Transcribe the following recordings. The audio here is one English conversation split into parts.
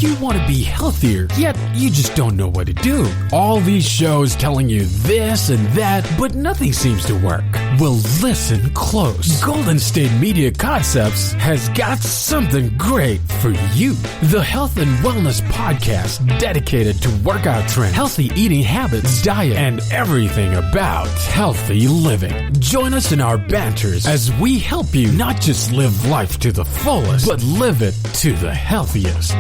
you want to be healthier, yet you just don't know what to do? All these shows telling you this and that, but nothing seems to work. Well, listen close. Golden State Media Concepts has got something great for you. The Health and Wellness Podcast, dedicated to workout trends, healthy eating habits, diet, and everything about healthy living. Join us in our banters as we help you not just live life to the fullest, but live it to the healthiest.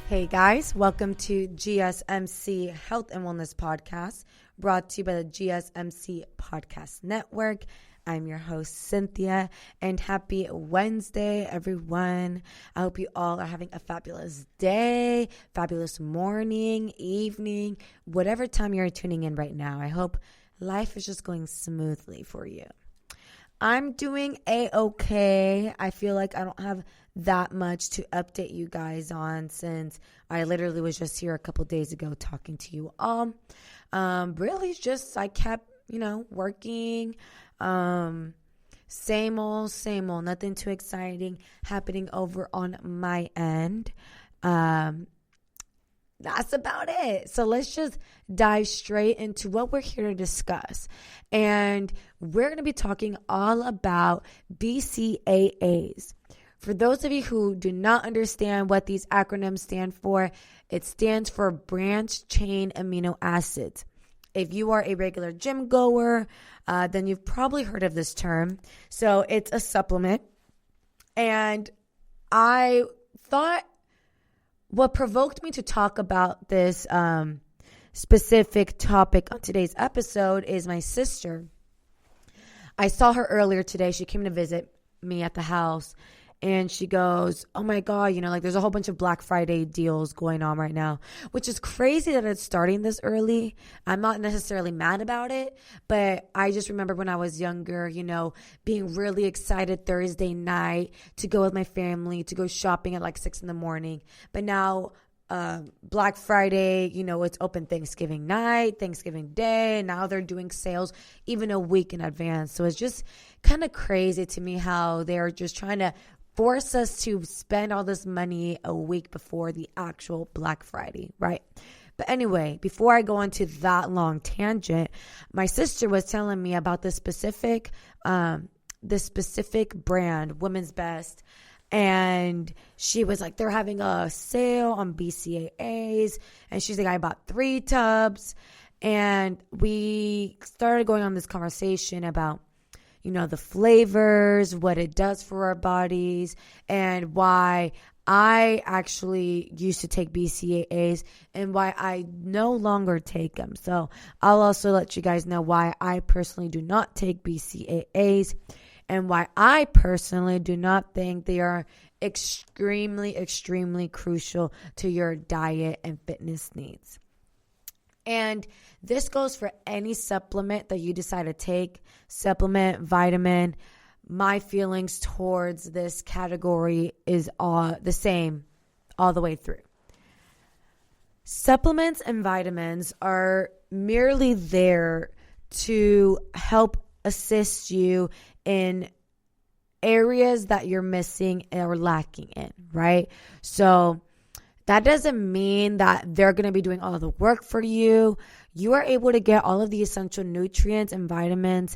Hey guys, welcome to GSMC Health and Wellness Podcast, brought to you by the GSMC Podcast Network. I'm your host, Cynthia, and happy Wednesday, everyone. I hope you all are having a fabulous day, fabulous morning, evening, whatever time you're tuning in right now. I hope life is just going smoothly for you. I'm doing A-okay. I feel like I don't have that much to update you guys on since I literally was just here a couple days ago talking to you all. Really just I kept, working. Same old, nothing too exciting happening over on my end. That's about it. So let's just dive straight into what we're here to discuss. And we're going to be talking all about BCAAs. For those of you who do not understand what these acronyms stand for, it stands for branched chain amino acids. If you are a regular gym goer, then you've probably heard of this term. So it's a supplement. And I thought what provoked me to talk about this specific topic on today's episode is my sister. I saw her earlier today. She came to visit me at the house. And she goes, oh my God, there's a whole bunch of Black Friday deals going on right now, which is crazy that it's starting this early. I'm not necessarily mad about it, but I just remember when I was younger, being really excited Thursday night to go with my family, to go shopping at like 6 a.m. But now Black Friday, it's open Thanksgiving night, Thanksgiving Day, and now they're doing sales even a week in advance. So it's just kind of crazy to me how they're just trying to force us to spend all this money a week before the actual Black Friday, right? But anyway, before I go into that long tangent, my sister was telling me about this specific brand, Women's Best, and she was like, they're having a sale on BCAAs, and she's like, I bought 3 tubs, and we started going on this conversation about the flavors, what it does for our bodies, and why I actually used to take BCAAs and why I no longer take them. So I'll also let you guys know why I personally do not take BCAAs and why I personally do not think they are extremely, extremely crucial to your diet and fitness needs. And this goes for any supplement that you decide to take, supplement, vitamin. My feelings towards this category is all the same all the way through. Supplements and vitamins are merely there to help assist you in areas that you're missing or lacking in, right? So that doesn't mean that they're going to be doing all of the work for you. You are able to get all of the essential nutrients and vitamins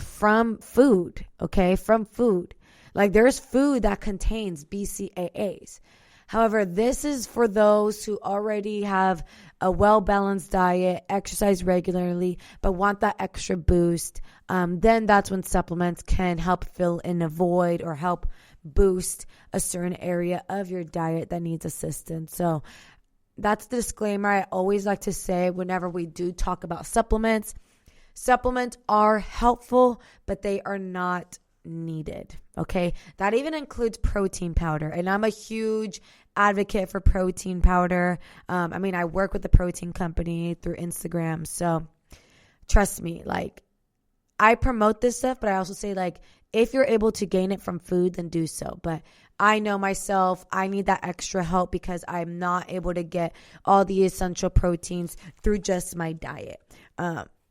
from food, okay? From food. Like there's food that contains BCAAs. However, this is for those who already have a well-balanced diet, exercise regularly, but want that extra boost. Then that's when supplements can help fill in a void or help boost a certain area of your diet that needs assistance. So that's the disclaimer I always like to say whenever we do talk about supplements. Supplements are helpful, but they are not needed. Okay. That even includes protein powder. And I'm a huge advocate for protein powder. I work with a protein company through Instagram. So trust me, like, I promote this stuff, but I also say, like, if you're able to gain it from food, then do so. But I know myself, I need that extra help because I'm not able to get all the essential proteins through just my diet.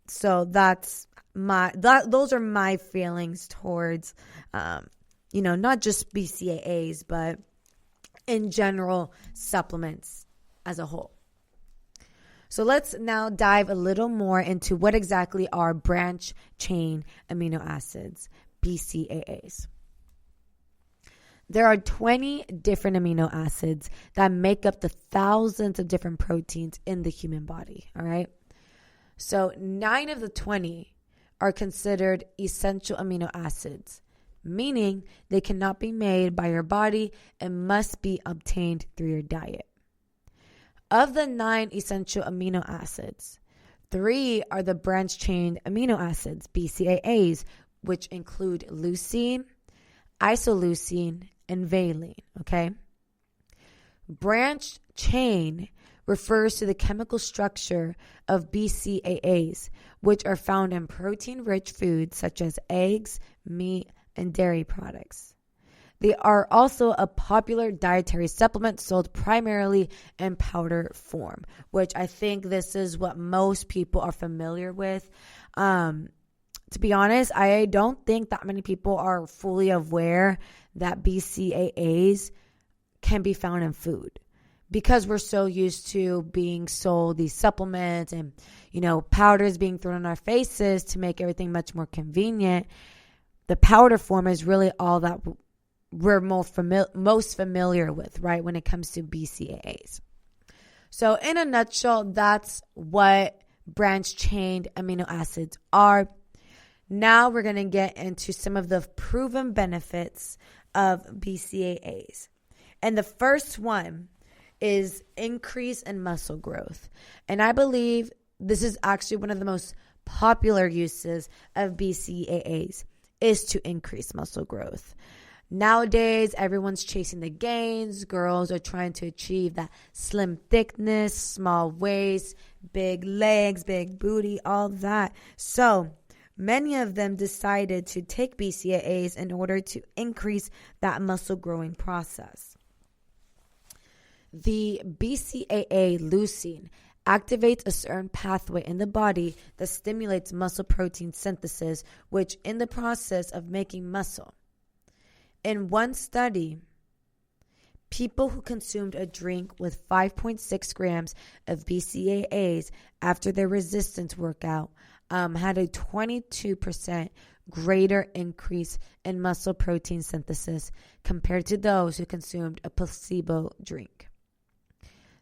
So those are my feelings towards, not just BCAAs, but in general, supplements as a whole. So let's now dive a little more into what exactly are branch chain amino acids, BCAAs. There are 20 different amino acids that make up the thousands of different proteins in the human body, all right? So 9 of the 20 are considered essential amino acids, meaning they cannot be made by your body and must be obtained through your diet. Of the 9 essential amino acids, 3 are the branch-chain amino acids, BCAAs, which include leucine, isoleucine, and valine, okay? Branch chain refers to the chemical structure of BCAAs, which are found in protein-rich foods such as eggs, meat, and dairy products. They are also a popular dietary supplement sold primarily in powder form, which I think this is what most people are familiar with. To be honest, I don't think that many people are fully aware that BCAAs can be found in food because we're so used to being sold these supplements and, powders being thrown in our faces to make everything much more convenient. The powder form is really all that we're most familiar with, right, when it comes to BCAAs. So in a nutshell, that's what branch-chain amino acids are. Now we're going to get into some of the proven benefits of BCAAs. And the first one is increase in muscle growth. And I believe this is actually one of the most popular uses of BCAAs is to increase muscle growth. Nowadays, everyone's chasing the gains. Girls are trying to achieve that slim thickness, small waist, big legs, big booty, all that. So many of them decided to take BCAAs in order to increase that muscle growing process. The BCAA leucine activates a certain pathway in the body that stimulates muscle protein synthesis, which in the process of making muscle. In one study, people who consumed a drink with 5.6 grams of BCAAs after their resistance workout had a 22% greater increase in muscle protein synthesis compared to those who consumed a placebo drink.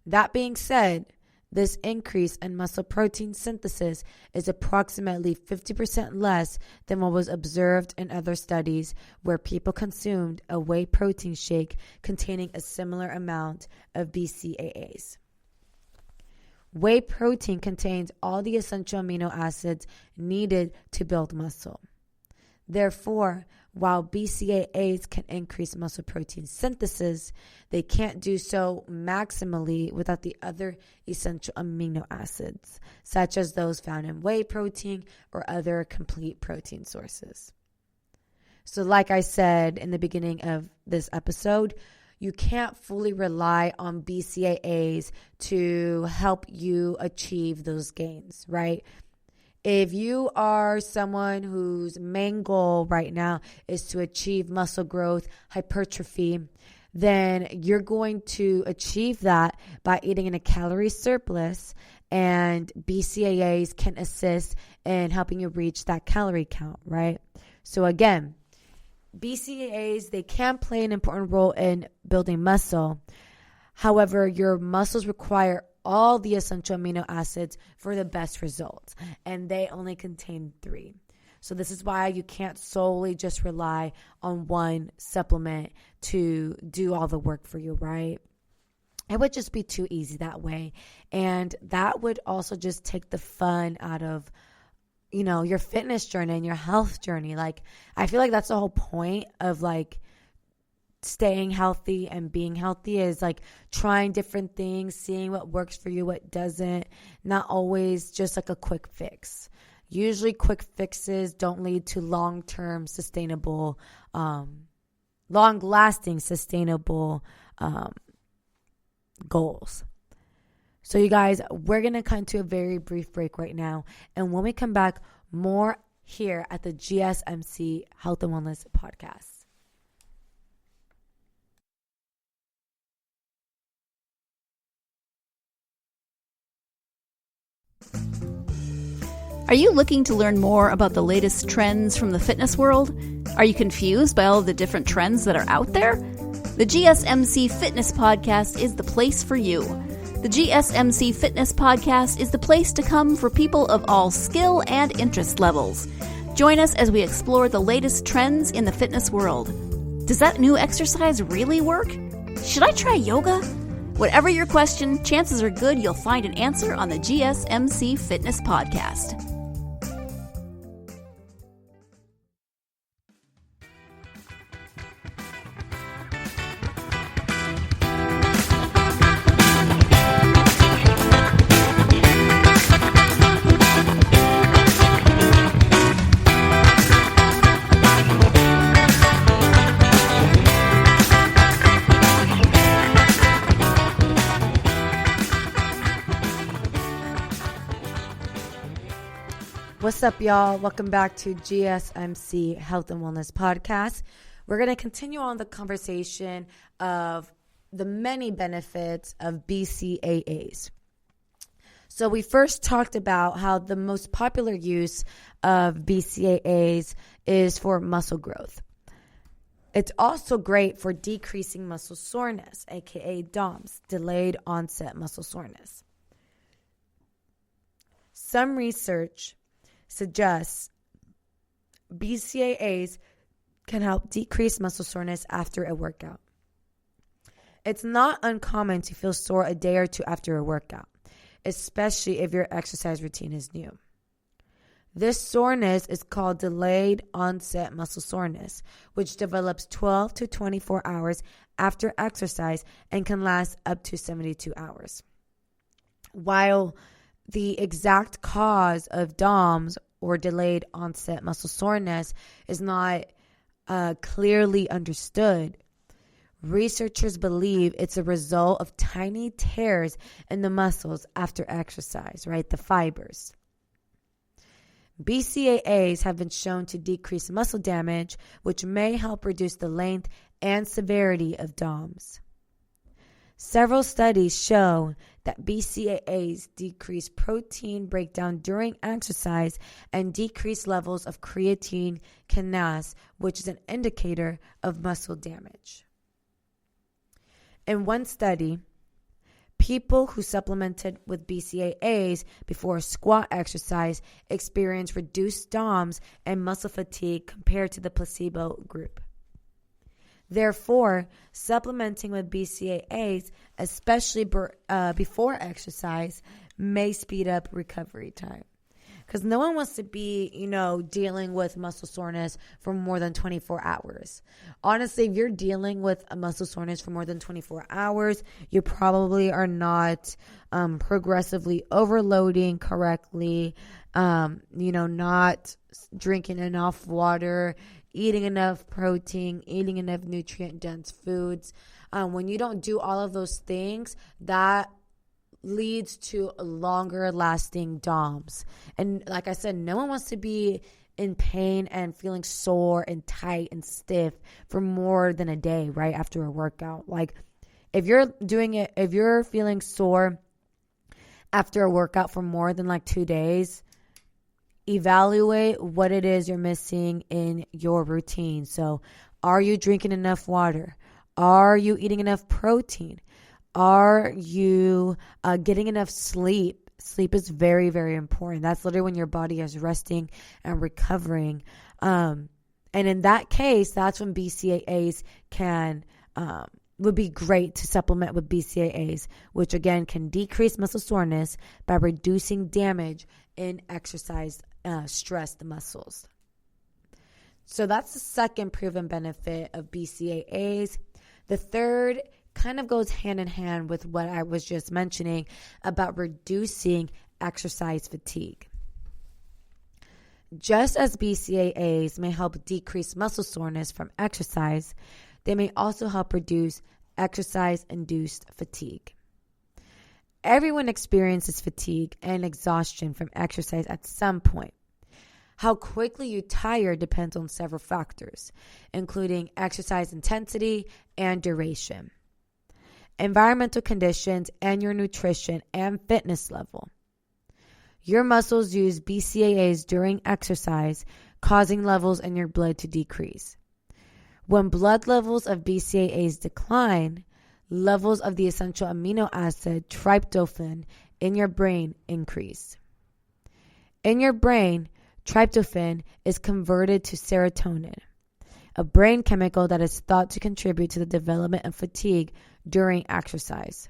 That being said, this increase in muscle protein synthesis is approximately 50% less than what was observed in other studies where people consumed a whey protein shake containing a similar amount of BCAAs. Whey protein contains all the essential amino acids needed to build muscle. Therefore, while BCAAs can increase muscle protein synthesis, they can't do so maximally without the other essential amino acids, such as those found in whey protein or other complete protein sources. So like I said in the beginning of this episode, you can't fully rely on BCAAs to help you achieve those gains, right? If you are someone whose main goal right now is to achieve muscle growth, hypertrophy, then you're going to achieve that by eating in a calorie surplus, and BCAAs can assist in helping you reach that calorie count, right? So again, BCAAs, they can play an important role in building muscle. However, your muscles require all the essential amino acids for the best results, and they only contain 3. So this is why you can't solely just rely on one supplement to do all the work for you, right? It would just be too easy that way, and that would also just take the fun out of, your fitness journey and your health journey. Like, I feel like that's the whole point of like staying healthy and being healthy, is like trying different things, seeing what works for you, what doesn't, not always just like a quick fix. Usually quick fixes don't lead to long-term sustainable, long-lasting sustainable goals. So you guys, we're going to come to a very brief break right now. And when we come back, more here at the GSMC Health and Wellness Podcast. Are you looking to learn more about the latest trends from the fitness world? Are you confused by all of the different trends that are out there? The GSMC Fitness Podcast is the place for you. The GSMC Fitness Podcast is the place to come for people of all skill and interest levels. Join us as we explore the latest trends in the fitness world. Does that new exercise really work? Should I try yoga? Whatever your question, chances are good you'll find an answer on the GSMC Fitness Podcast. What's up, y'all? Welcome back to GSMC Health and Wellness Podcast. We're going to continue on the conversation of the many benefits of BCAAs. So we first talked about how the most popular use of BCAAs is for muscle growth. It's also great for decreasing muscle soreness, aka DOMS, delayed onset muscle soreness. Some research suggests BCAAs can help decrease muscle soreness after a workout. It's not uncommon to feel sore a day or two after a workout, especially if your exercise routine is new. This soreness is called delayed onset muscle soreness, which develops 12 to 24 hours after exercise and can last up to 72 hours. While the exact cause of DOMS, or delayed onset muscle soreness, is not clearly understood, researchers believe it's a result of tiny tears in the muscles after exercise, right? The fibers. BCAAs have been shown to decrease muscle damage, which may help reduce the length and severity of DOMS. Several studies show that BCAAs decrease protein breakdown during exercise and decrease levels of creatine kinase, which is an indicator of muscle damage. In one study, people who supplemented with BCAAs before a squat exercise experienced reduced DOMS and muscle fatigue compared to the placebo group. Therefore, supplementing with BCAAs, especially before exercise, may speed up recovery time. Because no one wants to be, dealing with muscle soreness for more than 24 hours. Honestly, if you're dealing with a muscle soreness for more than 24 hours, you probably are not progressively overloading correctly, not drinking enough water, eating enough protein, eating enough nutrient-dense foods. When you don't do all of those things, that leads to a longer-lasting DOMS. And like I said, no one wants to be in pain and feeling sore and tight and stiff for more than a day, right, after a workout. Like, if you're feeling sore after a workout for more than 2 days, evaluate what it is you're missing in your routine. So, are you drinking enough water? Are you eating enough protein? Are you getting enough sleep? Sleep is very, very important. That's literally when your body is resting and recovering. And in that case, that's when BCAAs would be great to supplement with BCAAs, which again can decrease muscle soreness by reducing damage in exercise stressed muscles. So that's the second proven benefit of BCAAs. The third kind of goes hand in hand with what I was just mentioning about reducing exercise fatigue. Just as BCAAs may help decrease muscle soreness from exercise, they may also help reduce exercise-induced fatigue. Everyone experiences fatigue and exhaustion from exercise at some point. How quickly you tire depends on several factors, including exercise intensity and duration, environmental conditions, and your nutrition and fitness level. Your muscles use BCAAs during exercise, causing levels in your blood to decrease. When blood levels of BCAAs decline, levels of the essential amino acid tryptophan in your brain increase. In your brain, tryptophan is converted to serotonin, a brain chemical that is thought to contribute to the development of fatigue during exercise.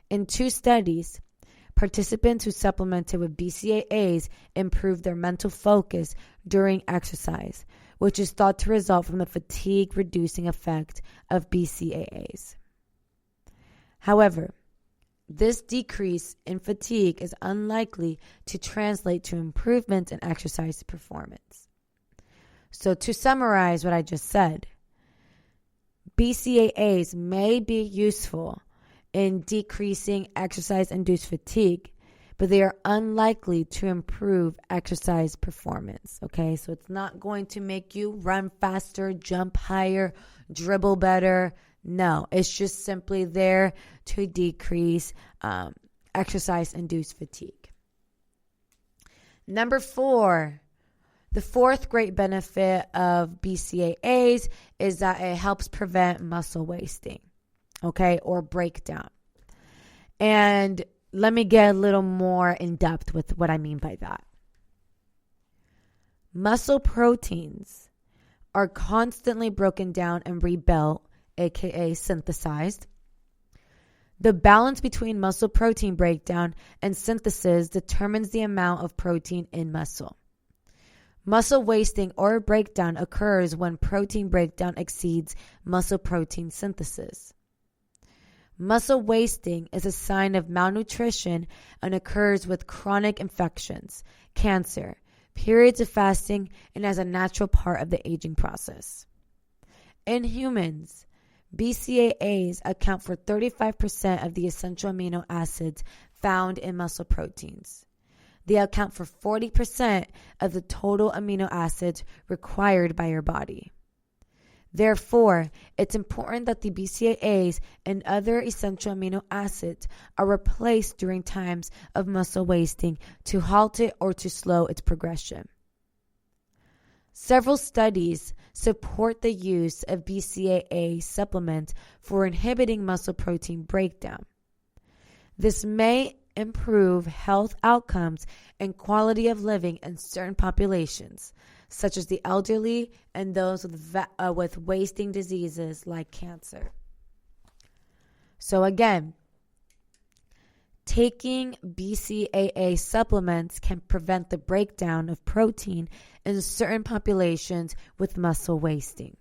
In 2 studies, participants who supplemented with BCAAs improved their mental focus during exercise, which is thought to result from the fatigue-reducing effect of BCAAs. However, this decrease in fatigue is unlikely to translate to improvements in exercise performance. So to summarize what I just said, BCAAs may be useful in decreasing exercise-induced fatigue, but they are unlikely to improve exercise performance, okay? So it's not going to make you run faster, jump higher, dribble better. No, it's just simply there to decrease exercise-induced fatigue. Number 4, the fourth great benefit of BCAAs is that it helps prevent muscle wasting, okay, or breakdown. And let me get a little more in depth with what I mean by that. Muscle proteins are constantly broken down and rebuilt, aka synthesized. The balance between muscle protein breakdown and synthesis determines the amount of protein in muscle. Muscle wasting or breakdown occurs when protein breakdown exceeds muscle protein synthesis. Muscle wasting is a sign of malnutrition and occurs with chronic infections, cancer, periods of fasting, and as a natural part of the aging process. In humans, BCAAs account for 35% of the essential amino acids found in muscle proteins. They account for 40% of the total amino acids required by your body. Therefore, it's important that the BCAAs and other essential amino acids are replaced during times of muscle wasting to halt it or to slow its progression. Several studies support the use of BCAA supplements for inhibiting muscle protein breakdown. This may improve health outcomes and quality of living in certain populations, such as the elderly and those with wasting diseases like cancer. So again, taking BCAA supplements can prevent the breakdown of protein in certain populations with muscle wasting.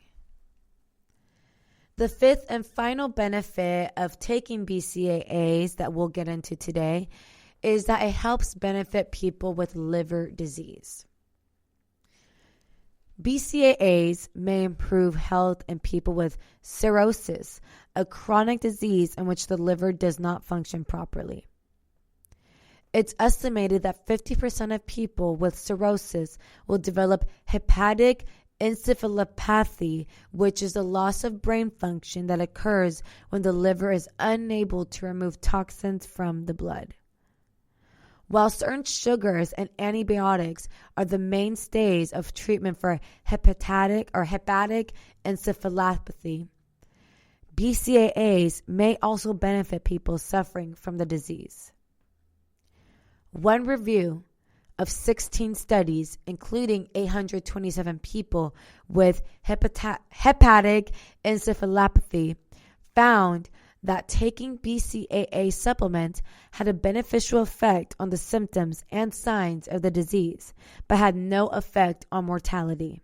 The fifth and final benefit of taking BCAAs that we'll get into today is that it helps benefit people with liver disease. BCAAs may improve health in people with cirrhosis, a chronic disease in which the liver does not function properly. It's estimated that 50% of people with cirrhosis will develop hepatic encephalopathy, which is a loss of brain function that occurs when the liver is unable to remove toxins from the blood. While certain sugars and antibiotics are the mainstays of treatment for hepatic encephalopathy, BCAAs may also benefit people suffering from the disease. One review of 16 studies, including 827 people with hepatic encephalopathy, found that taking BCAA supplements had a beneficial effect on the symptoms and signs of the disease, but had no effect on mortality.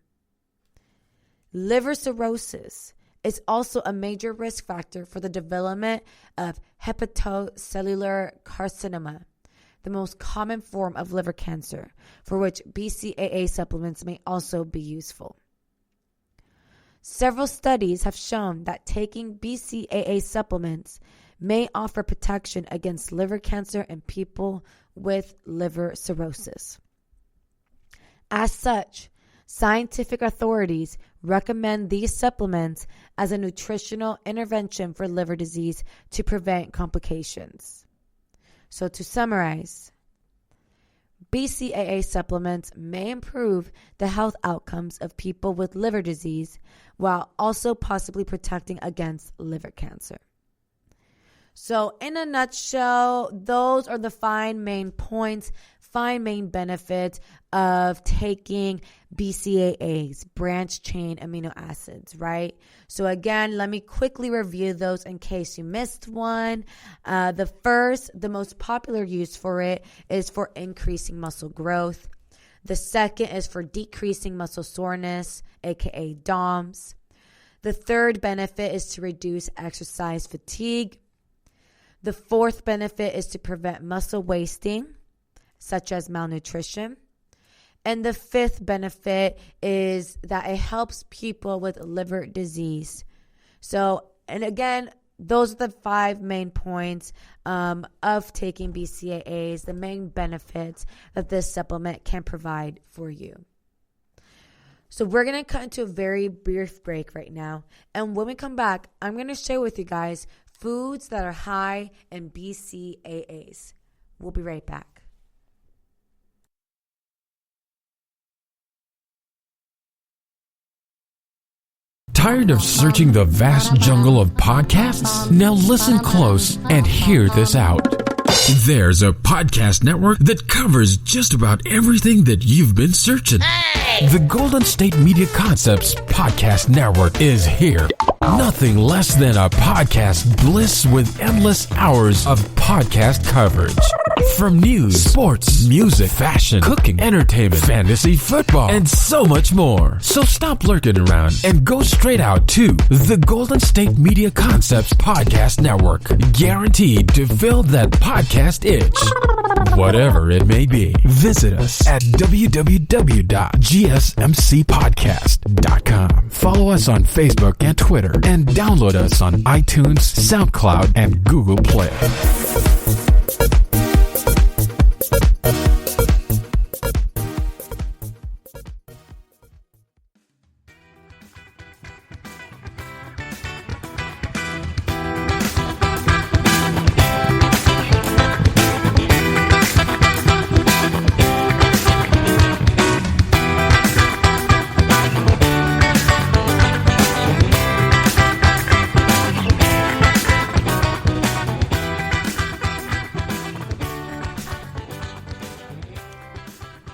Liver cirrhosis is also a major risk factor for the development of hepatocellular carcinoma, the most common form of liver cancer, for which BCAA supplements may also be useful. Several studies have shown that taking BCAA supplements may offer protection against liver cancer in people with liver cirrhosis. As such, scientific authorities recommend these supplements as a nutritional intervention for liver disease to prevent complications. So to summarize, BCAA supplements may improve the health outcomes of people with liver disease while also possibly protecting against liver cancer. So in a nutshell, those are the five main points, five main benefits of taking BCAAs, branched chain amino acids, right? So again, let me quickly review those in case you missed one. The most popular use for it is for increasing muscle growth. The second is for decreasing muscle soreness, aka DOMS. The third benefit is to reduce exercise fatigue. The fourth benefit is to prevent muscle wasting, such as malnutrition. And the fifth benefit is that it helps people with liver disease. So, and again, those are the five main points of taking BCAAs, the main benefits that this supplement can provide for you. So we're going to cut into a very brief break right now. And when we come back, I'm going to share with you guys foods that are high in BCAAs. We'll be right back. Tired of searching the vast jungle of podcasts? Now listen close and hear this out. There's a podcast network that covers just about everything that you've been searching. Hey! The Golden State Media Concepts Podcast Network is here. Nothing less than a podcast bliss with endless hours of podcast coverage. From news, sports, music, fashion, cooking, entertainment, fantasy, football, and so much more. So stop lurking around and go straight out to the Golden State Media Concepts Podcast Network. Guaranteed to fill that podcast itch. Whatever it may be. Visit us at www.gsmcpodcast.com. Follow us on Facebook and Twitter, and download us on iTunes, SoundCloud, and Google Play.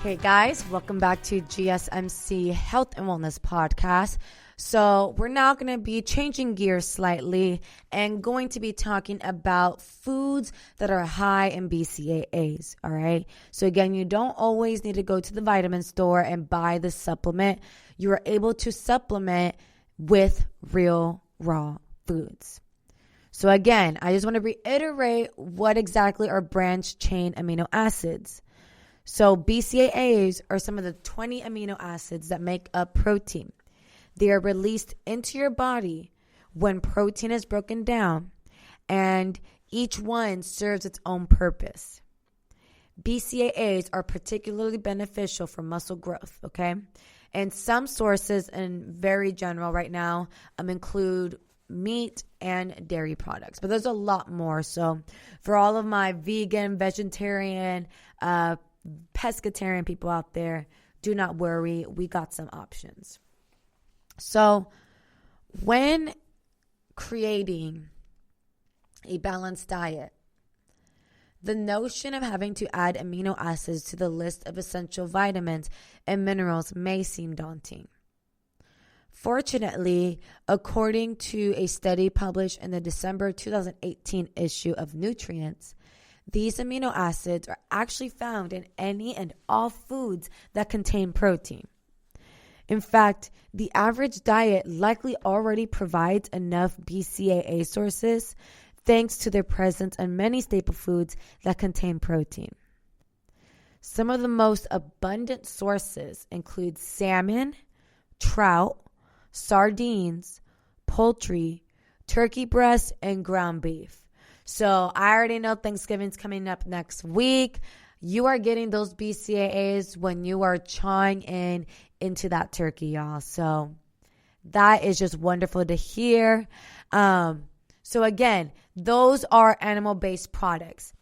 Hey guys, welcome back to GSMC Health and Wellness Podcast. So we're now going to be changing gears slightly and going to be talking about foods that are high in BCAAs, all right? So again, you don't always need to go to the vitamin store and buy the supplement. You are able to supplement with real raw foods. So again, I just want to reiterate what exactly are branched chain amino acids. So BCAAs are some of the 20 amino acids that make up protein. They are released into your body when protein is broken down, and each one serves its own purpose. BCAAs are particularly beneficial for muscle growth, okay? And some sources, and very general right now, include meat and dairy products. But there's a lot more. So for all of my vegan, vegetarian, pescatarian people out there, do not worry. We got some options. So when creating a balanced diet, the notion of having to add amino acids to the list of essential vitamins and minerals may seem daunting. Fortunately, according to a study published in the December 2018 issue of Nutrients, these amino acids are actually found in any and all foods that contain protein. In fact, the average diet likely already provides enough BCAA sources thanks to their presence in many staple foods that contain protein. Some of the most abundant sources include salmon, trout, sardines, poultry, turkey breast, and ground beef. So I already know Thanksgiving's coming up next week. You are getting those BCAAs when you are chawing into that turkey, y'all. So that is just wonderful to hear. So again, those are animal-based products.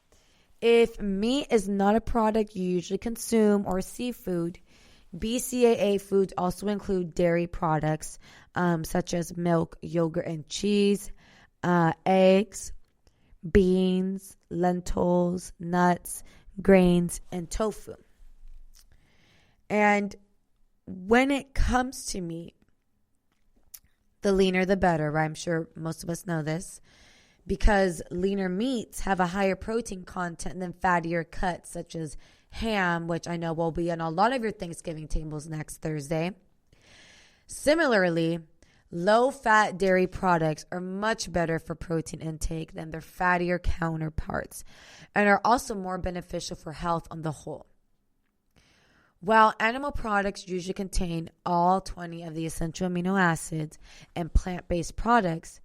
If meat is not a product you usually consume or seafood, BCAA foods also include dairy products such as milk, yogurt, and cheese, eggs, beans, lentils, nuts, grains, and tofu. And when it comes to meat, the leaner the better, right? I'm sure most of us know this, because leaner meats have a higher protein content than fattier cuts such as ham, which I know will be on a lot of your Thanksgiving tables next Thursday. Similarly, low-fat dairy products are much better for protein intake than their fattier counterparts and are also more beneficial for health on the whole. While animal products usually contain all 20 of the essential amino acids, and plant-based products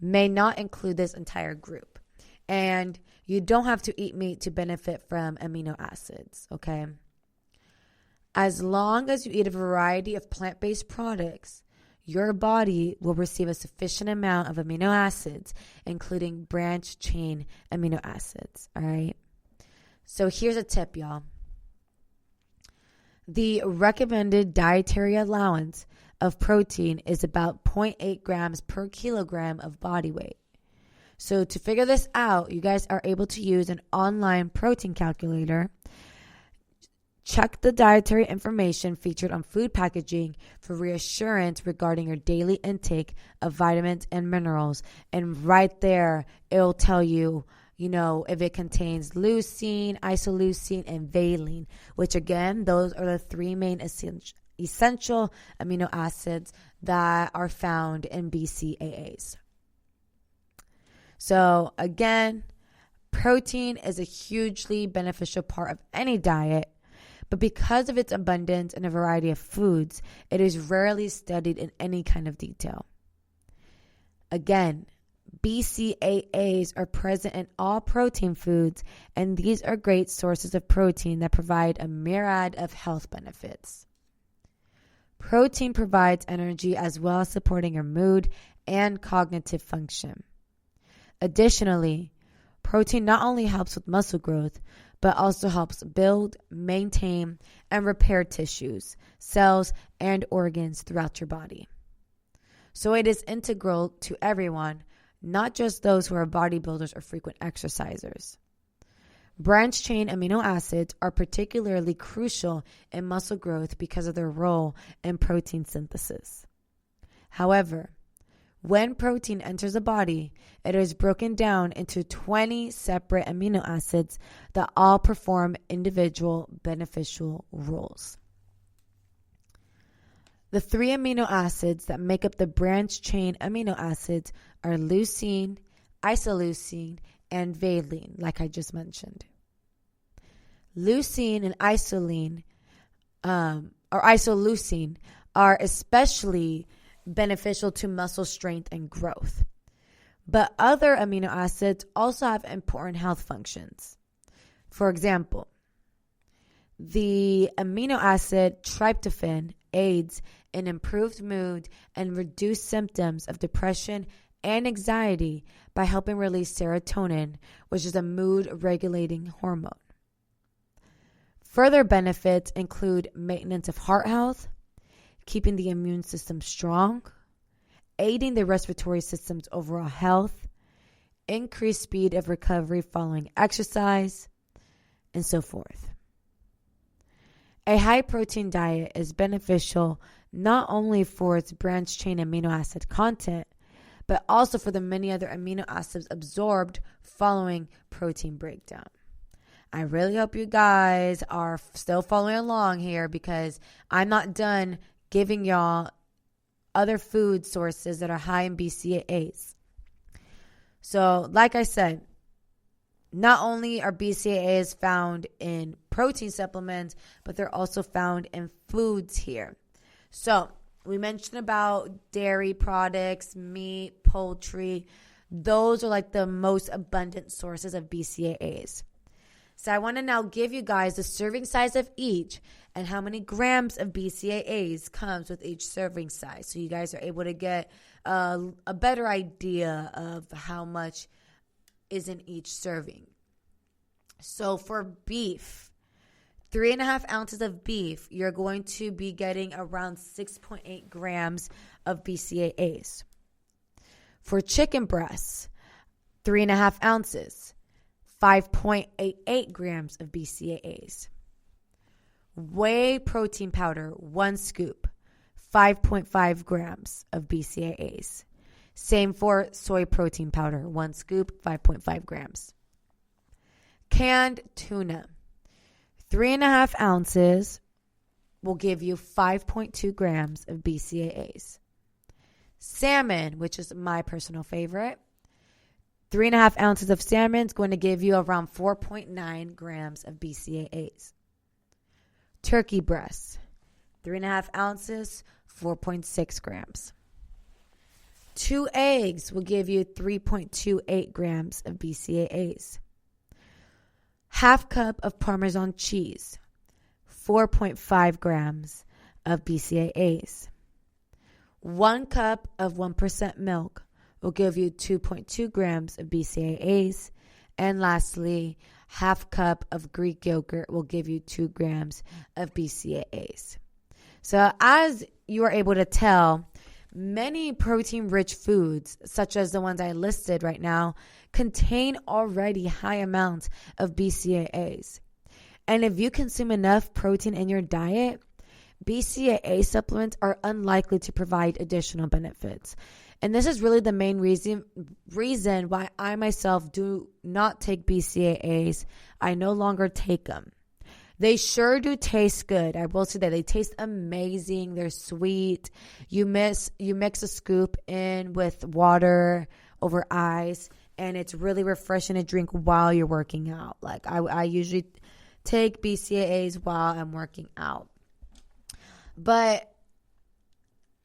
may not include this entire group. And you don't have to eat meat to benefit from amino acids, okay? As long as you eat a variety of plant-based products, your body will receive a sufficient amount of amino acids, including branched-chain amino acids, all right? So here's a tip, y'all. The recommended dietary allowance of protein is about 0.8 grams per kilogram of body weight. So to figure this out, you guys are able to use an online protein calculator. Check the dietary information featured on food packaging for reassurance regarding your daily intake of vitamins and minerals. And right there, it'll tell you, if it contains leucine, isoleucine, and valine, which again, those are the three main essential amino acids that are found in BCAAs. So again, protein is a hugely beneficial part of any diet, but because of its abundance in a variety of foods, it is rarely studied in any kind of detail. Again, BCAAs are present in all protein foods, and these are great sources of protein that provide a myriad of health benefits. Protein provides energy as well as supporting your mood and cognitive function. Additionally, protein not only helps with muscle growth, but also helps build, maintain, and repair tissues, cells, and organs throughout your body. So it is integral to everyone, not just those who are bodybuilders or frequent exercisers. Branched-chain amino acids are particularly crucial in muscle growth because of their role in protein synthesis. However, when protein enters the body, it is broken down into 20 separate amino acids that all perform individual beneficial roles. The three amino acids that make up the branched-chain amino acids are leucine, isoleucine, and valine, like I just mentioned. Leucine and isoleucine are especially beneficial to muscle strength and growth. But other amino acids also have important health functions. For example, the amino acid tryptophan aids in improved mood and reduced symptoms of depression and anxiety by helping release serotonin, which is a mood-regulating hormone. Further benefits include maintenance of heart health, keeping the immune system strong, aiding the respiratory system's overall health, increased speed of recovery following exercise, and so forth. A high-protein diet is beneficial not only for its branched chain amino acid content, but also for the many other amino acids absorbed following protein breakdown. I really hope you guys are still following along here, because I'm not done giving y'all other food sources that are high in BCAAs. So, like I said, not only are BCAAs found in protein supplements, but they're also found in foods here. So, we mentioned about dairy products, meat, poultry. Those are like the most abundant sources of BCAAs. So I want to now give you guys the serving size of each and how many grams of BCAAs comes with each serving size. So you guys are able to get a better idea of how much is in each serving. So for beef, 3.5 ounces of beef, you're going to be getting around 6.8 grams of BCAAs. For chicken breasts, 3.5 ounces, 5.88 grams of BCAAs. Whey protein powder, 1 scoop, 5.5 grams of BCAAs. Same for soy protein powder, 1 scoop, 5.5 grams. Canned tuna, 3.5 ounces will give you 5.2 grams of BCAAs. Salmon, which is my personal favorite, 3.5 ounces of salmon is going to give you around 4.9 grams of BCAAs. Turkey breasts, 3.5 ounces, 4.6 grams. 2 eggs will give you 3.28 grams of BCAAs. Half cup of Parmesan cheese, 4.5 grams of BCAAs. 1 cup of 1% milk will give you 2.2 grams of BCAAs. And lastly, half cup of Greek yogurt will give you 2 grams of BCAAs. So as you are able to tell, many protein-rich foods, such as the ones I listed right now, contain already high amounts of BCAAs. And if you consume enough protein in your diet, BCAA supplements are unlikely to provide additional benefits. And this is really the main reason why I myself do not take BCAAs. I no longer take them. They sure do taste good. I will say that they taste amazing. They're sweet. You mix a scoop in with water over ice, and it's really refreshing to drink while you're working out. Like I usually take BCAAs while I'm working out. But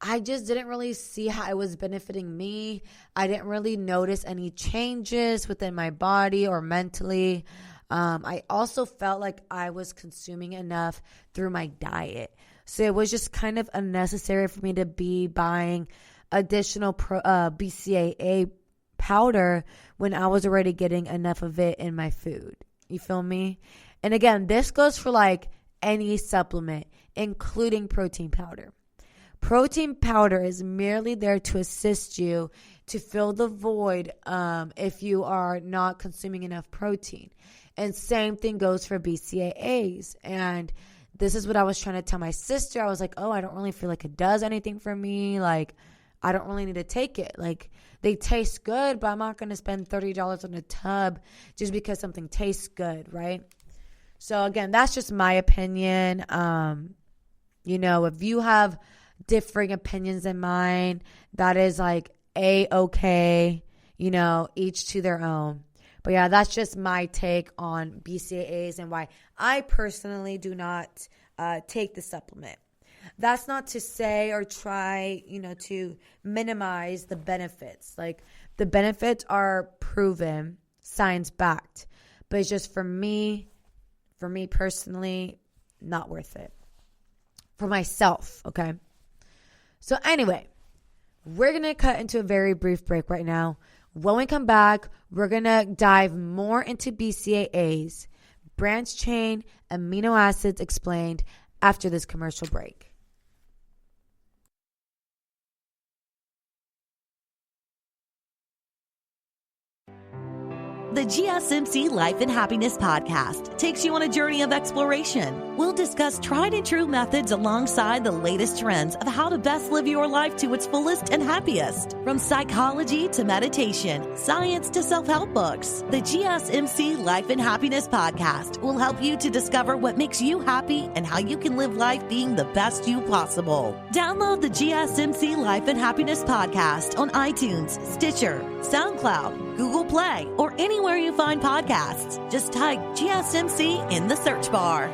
I just didn't really see how it was benefiting me. I didn't really notice any changes within my body or mentally. I also felt like I was consuming enough through my diet. So it was just kind of unnecessary for me to be buying additional BCAA powder when I was already getting enough of it in my food. You feel me? And again, this goes for like any supplement, including protein powder. Protein powder is merely there to assist you to fill the void if you are not consuming enough protein. And same thing goes for BCAAs. And this is what I was trying to tell my sister. I was like, oh, I don't really feel like it does anything for me. Like, I don't really need to take it. Like, they taste good, but I'm not going to spend $30 on a tub just because something tastes good, right? So, again, that's just my opinion. If you have differing opinions than mine, that is like A-okay, each to their own. But yeah, that's just my take on BCAAs and why I personally do not take the supplement. That's not to say or try, to minimize the benefits. Like, the benefits are proven, science-backed. But it's just for me personally, not worth it. For myself, okay? So anyway, we're going to cut into a very brief break right now. When we come back, we're going to dive more into BCAAs, branched chain amino acids explained after this commercial break. The GSMC Life and Happiness podcast takes you on a journey of exploration. We'll discuss tried and true methods alongside the latest trends of how to best live your life to its fullest and happiest. From psychology to meditation, science to self-help books, the GSMC Life and Happiness podcast will help you to discover what makes you happy and how you can live life being the best you possible. Download the GSMC Life and Happiness podcast on iTunes, Stitcher, SoundCloud, Google Play, or anywhere you find podcasts. Just type GSMC in the search bar.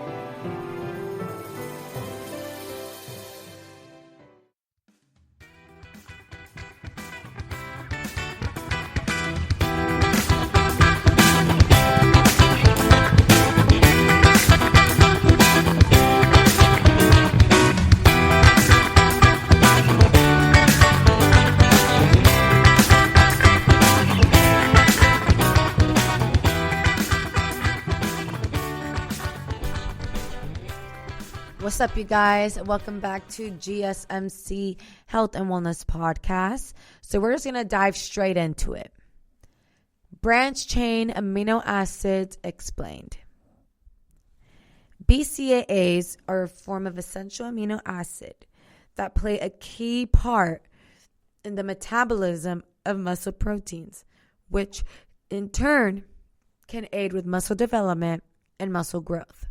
What's up, you guys? Welcome back to GSMC Health and Wellness Podcast. So we're just going to dive straight into it. Branch chain amino acids explained. BCAAs are a form of essential amino acid that play a key part in the metabolism of muscle proteins, which in turn can aid with muscle development and muscle growth.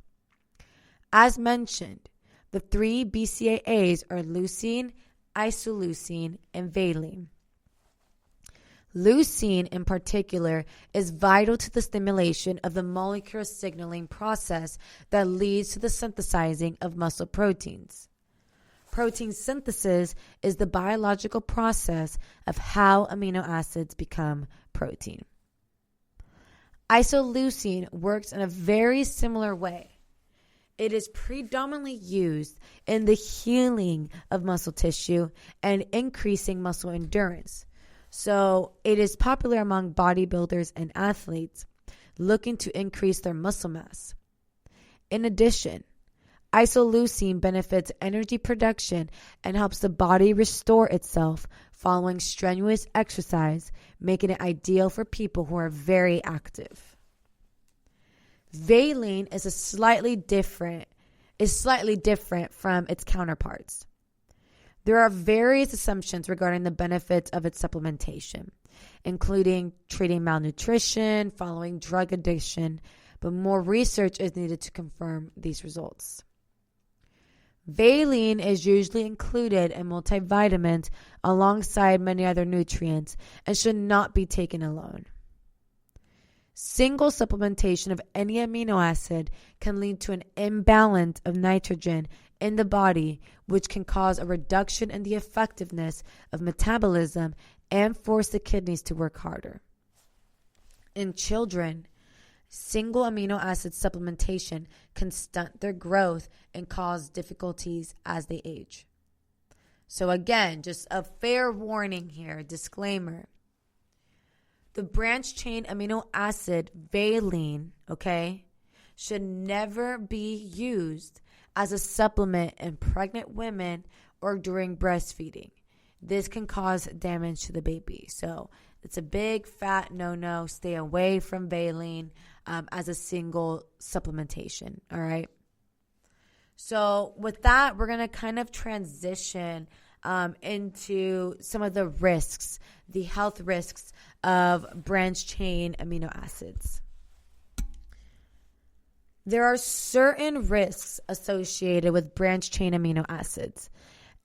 As mentioned, the three BCAAs are leucine, isoleucine, and valine. Leucine, in particular, is vital to the stimulation of the molecular signaling process that leads to the synthesizing of muscle proteins. Protein synthesis is the biological process of how amino acids become protein. Isoleucine works in a very similar way. It is predominantly used in the healing of muscle tissue and increasing muscle endurance. So it is popular among bodybuilders and athletes looking to increase their muscle mass. In addition, isoleucine benefits energy production and helps the body restore itself following strenuous exercise, making it ideal for people who are very active. Valine is slightly different from its counterparts. There are various assumptions regarding the benefits of its supplementation, including treating malnutrition, following drug addiction, but more research is needed to confirm these results. Valine is usually included in multivitamins alongside many other nutrients and should not be taken alone. Single supplementation of any amino acid can lead to an imbalance of nitrogen in the body, which can cause a reduction in the effectiveness of metabolism and force the kidneys to work harder. In children, single amino acid supplementation can stunt their growth and cause difficulties as they age. So again, just a fair warning here, disclaimer. The branch chain amino acid valine, should never be used as a supplement in pregnant women or during breastfeeding. This can cause damage to the baby. So it's a big fat no-no. Stay away from valine as a single supplementation, all right? So with that, we're going to kind of transition into some of the risks, the health risks of branch chain amino acids. There are certain risks associated with branch chain amino acids,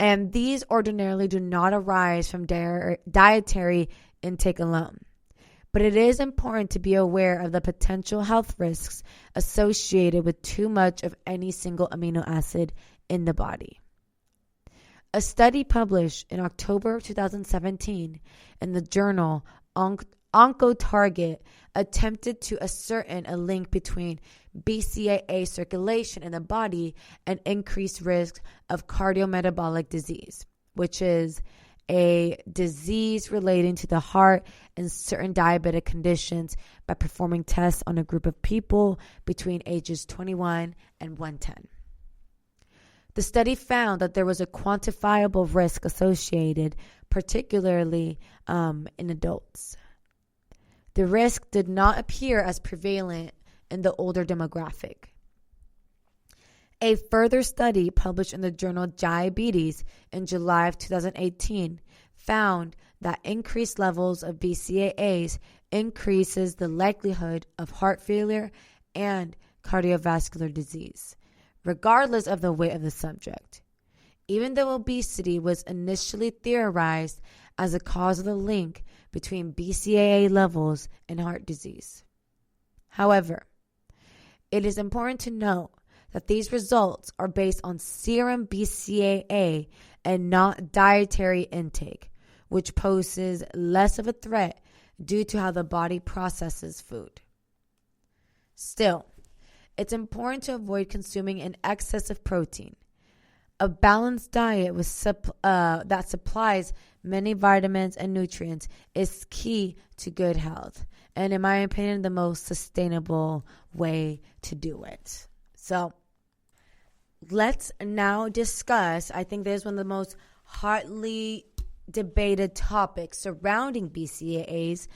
and these ordinarily do not arise from dietary intake alone. But it is important to be aware of the potential health risks associated with too much of any single amino acid in the body. A study published in October 2017 in the journal OncoTarget attempted to ascertain a link between BCAA circulation in the body and increased risk of cardiometabolic disease, which is a disease relating to the heart and certain diabetic conditions, by performing tests on a group of people between ages 21 and 110. The study found that there was a quantifiable risk associated, particularly in adults. the risk did not appear as prevalent in the older demographic. A further study published in the journal Diabetes in July of 2018 found that increased levels of BCAAs increases the likelihood of heart failure and cardiovascular disease, regardless of the weight of the subject. Even though obesity was initially theorized as a cause of the link between BCAA levels and heart disease. However, it is important to note that these results are based on serum BCAA and not dietary intake, which poses less of a threat due to how the body processes food. Still, it's important to avoid consuming an excess of protein. A balanced diet that supplies many vitamins and nutrients is key to good health, and in my opinion, the most sustainable way to do it. So, let's now discuss, I think there's one of the most hotly debated topics surrounding BCAAs,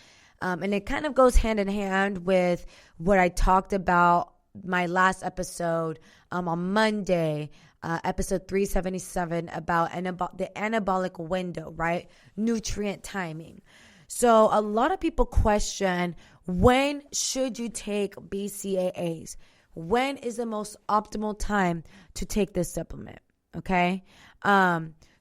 and it kind of goes hand in hand with what I talked about my last episode on Monday, episode 377, about the anabolic window, right? Nutrient timing. So a lot of people question, when should you take BCAAs? When is the most optimal time to take this supplement? Okay.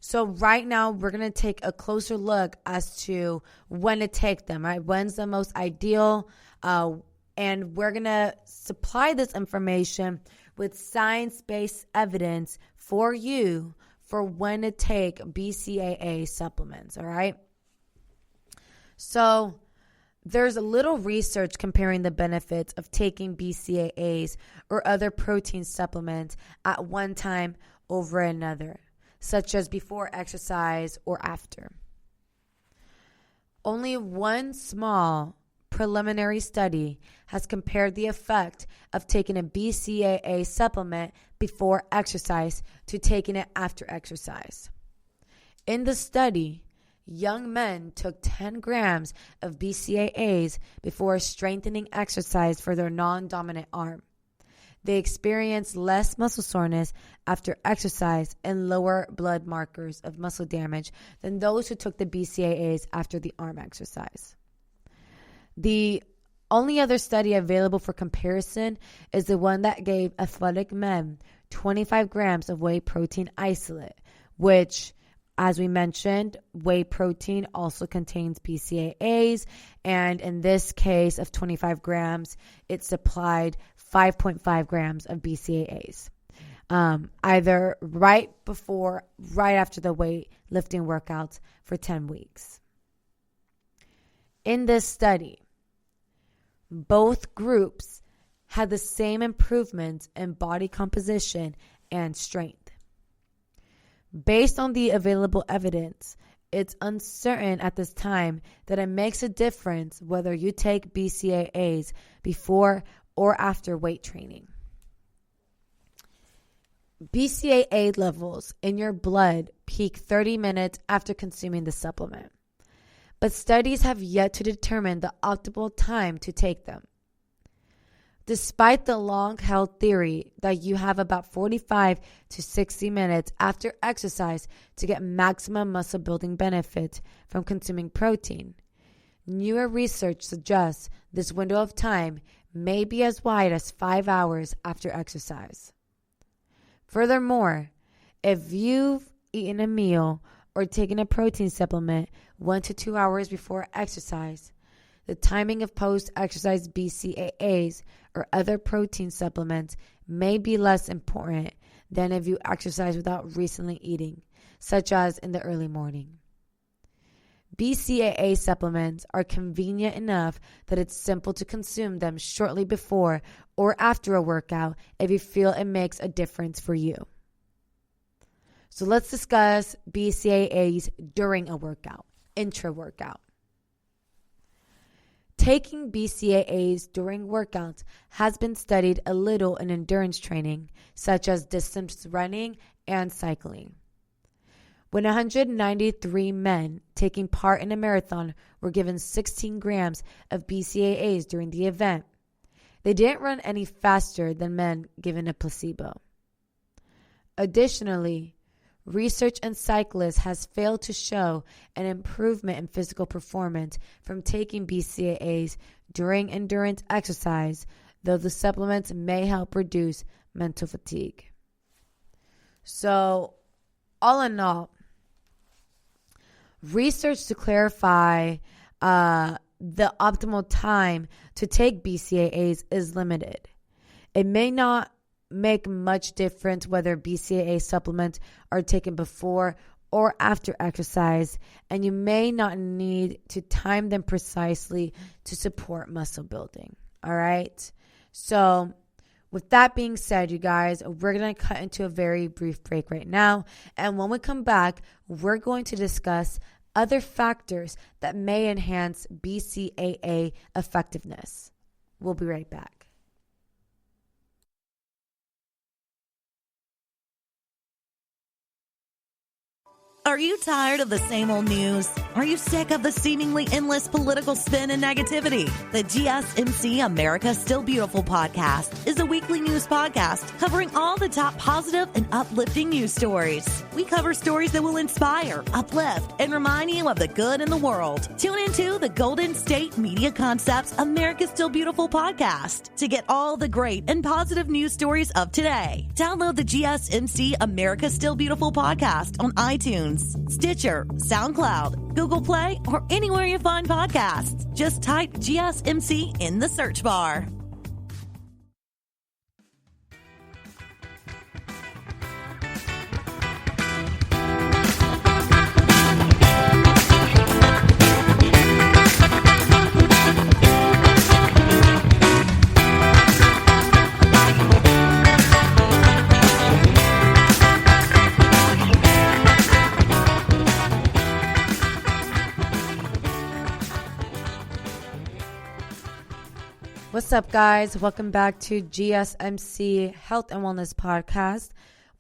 So right now we're going to take a closer look as to when to take them, right? When's the most ideal? And we're going to supply this information with science-based evidence for you for when to take BCAA supplements, all right? So there's a little research comparing the benefits of taking BCAAs or other protein supplements at one time over another, such as before exercise or after. Only one small preliminary study has compared the effect of taking a BCAA supplement before exercise to taking it after exercise. In the study, young men took 10 grams of BCAAs before a strengthening exercise for their non-dominant arm. They experienced less muscle soreness after exercise and lower blood markers of muscle damage than those who took the BCAAs after the arm exercise. The only other study available for comparison is the one that gave athletic men 25 grams of whey protein isolate, which, as we mentioned, whey protein also contains BCAAs, and in this case of 25 grams, it supplied 5.5 grams of BCAAs, either right after the weightlifting workouts for 10 weeks. In this study, both groups had the same improvements in body composition and strength. Based on the available evidence, it's uncertain at this time that it makes a difference whether you take BCAAs before or after weight training. BCAA levels in your blood peak 30 minutes after consuming the supplement, but studies have yet to determine the optimal time to take them. Despite the long-held theory that you have about 45 to 60 minutes after exercise to get maximum muscle-building benefit from consuming protein, newer research suggests this window of time may be as wide as 5 hours after exercise. Furthermore, if you've eaten a meal or taken a protein supplement 1 to 2 hours before exercise, the timing of post-exercise BCAAs or other protein supplements may be less important than if you exercise without recently eating, such as in the early morning. BCAA supplements are convenient enough that it's simple to consume them shortly before or after a workout if you feel it makes a difference for you. So let's discuss BCAAs during a workout, intra-workout. Taking BCAAs during workouts has been studied a little in endurance training, such as distance running and cycling. When 193 men taking part in a marathon were given 16 grams of BCAAs during the event, they didn't run any faster than men given a placebo. Additionally, research in cyclists has failed to show an improvement in physical performance from taking BCAAs during endurance exercise, though the supplements may help reduce mental fatigue. So, all in all, research to clarify the optimal time to take BCAAs is limited. It may not make much difference whether BCAA supplements are taken before or after exercise, and you may not need to time them precisely to support muscle building. All right? So, with that being said, you guys, we're going to cut into a very brief break right now. And when we come back, we're going to discuss other factors that may enhance BCAA effectiveness. We'll be right back. Are you tired of the same old news? Are you sick of the seemingly endless political spin and negativity? The GSMC America Still Beautiful podcast is a weekly news podcast covering all the top positive and uplifting news stories. We cover stories that will inspire, uplift, and remind you of the good in the world. Tune into the Golden State Media Concepts America Still Beautiful podcast to get all the great and positive news stories of today. Download the GSMC America Still Beautiful podcast on iTunes, Stitcher, SoundCloud, Google Play, or anywhere you find podcasts. Just type GSMC in the search bar. What's up, guys? Welcome back to GSMC Health and Wellness Podcast.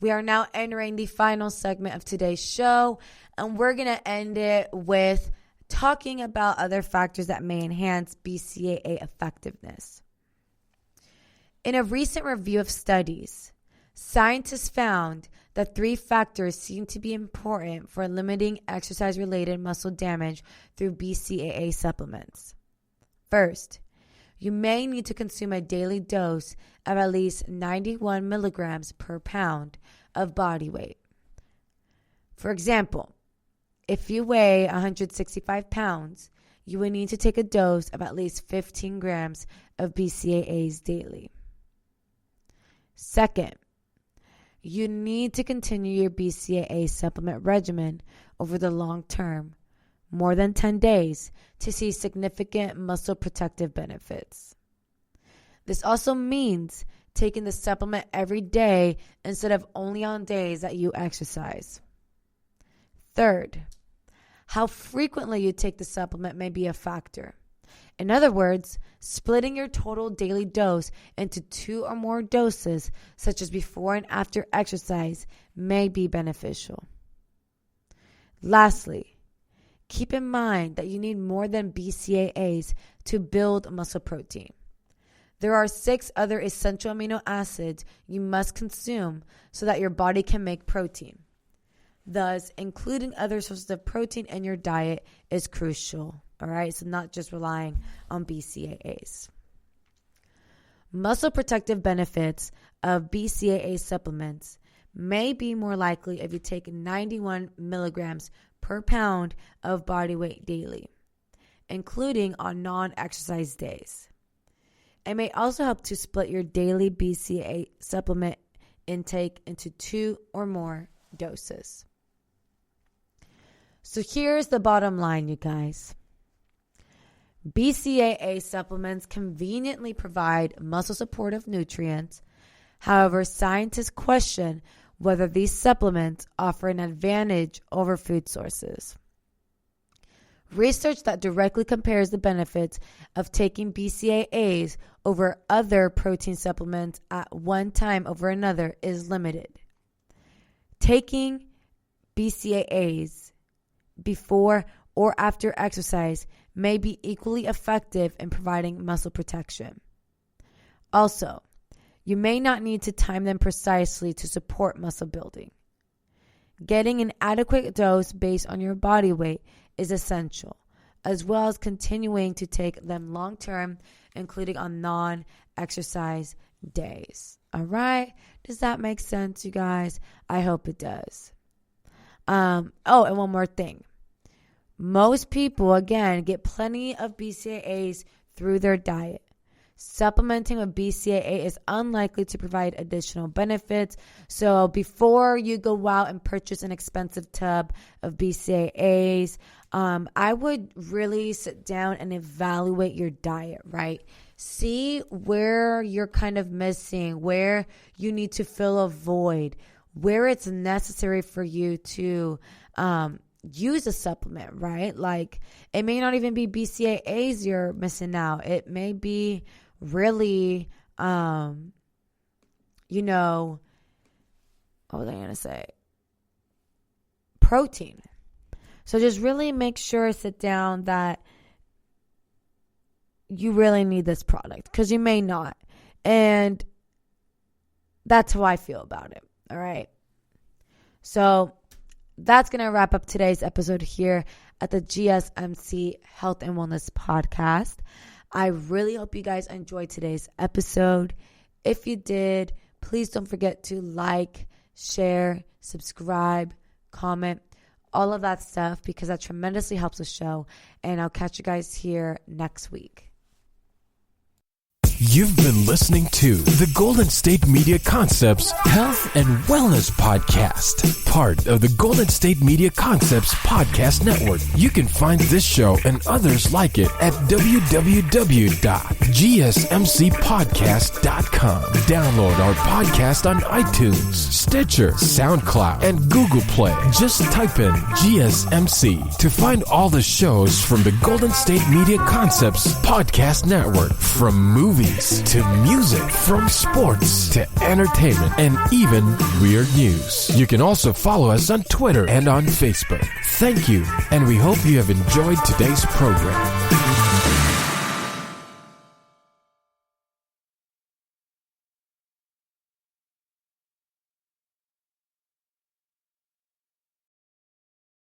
We are now entering the final segment of today's show, and we're going to end it with talking about other factors that may enhance BCAA effectiveness. In a recent review of studies, scientists found that 3 factors seem to be important for limiting exercise-related muscle damage through BCAA supplements. First, you may need to consume a daily dose of at least 91 milligrams per pound of body weight. For example, if you weigh 165 pounds, you will need to take a dose of at least 15 grams of BCAAs daily. Second, you need to continue your BCAA supplement regimen over the long term, more than 10 days, to see significant muscle protective benefits. This also means taking the supplement every day instead of only on days that you exercise. Third, how frequently you take the supplement may be a factor. In other words, splitting your total daily dose into 2 or more doses, such as before and after exercise, may be beneficial. Lastly, keep in mind that you need more than BCAAs to build muscle protein. There are 6 other essential amino acids you must consume so that your body can make protein. Thus, including other sources of protein in your diet is crucial. All right, so not just relying on BCAAs. Muscle protective benefits of BCAA supplements may be more likely if you take 91 milligrams per pound of body weight daily, including on non-exercise days. It may also help to split your daily BCAA supplement intake into 2 or more doses. So here's the bottom line, you guys. BCAA supplements conveniently provide muscle supportive nutrients. However, scientists question whether these supplements offer an advantage over food sources. Research that directly compares the benefits of taking BCAAs over other protein supplements at one time over another is limited. Taking BCAAs before or after exercise may be equally effective in providing muscle protection. Also, you may not need to time them precisely to support muscle building. Getting an adequate dose based on your body weight is essential, as well as continuing to take them long term, including on non-exercise days. All right? Does that make sense, you guys? I hope it does. And one more thing. Most people, again, get plenty of BCAAs through their diet. Supplementing with BCAA is unlikely to provide additional benefits. So before you go out and purchase an expensive tub of BCAAs, I would really sit down and evaluate your diet, right? See where you're kind of missing, where you need to fill a void, where it's necessary for you to use a supplement, right? Like, it may not even be BCAAs you're missing out. It may be really, what was I going to say? Protein. So just really make sure, sit down, that you really need this product, because you may not. And that's how I feel about it. All right. So that's going to wrap up today's episode here at the GSMC Health and Wellness Podcast. I really hope you guys enjoyed today's episode. If you did, please don't forget to like, share, subscribe, comment, all of that stuff, because that tremendously helps the show. And I'll catch you guys here next week. You've been listening to the Golden State Media Concepts Health and Wellness Podcast, part of the Golden State Media Concepts Podcast Network. You can find this show and others like it at www.gsmcpodcast.com. Download our podcast on iTunes, Stitcher, SoundCloud, and Google Play. Just type in GSMC to find all the shows from the Golden State Media Concepts Podcast Network, from movies to music, from sports to entertainment, and even weird news. You can also follow us on Twitter and on Facebook. Thank you, and we hope you have enjoyed today's program.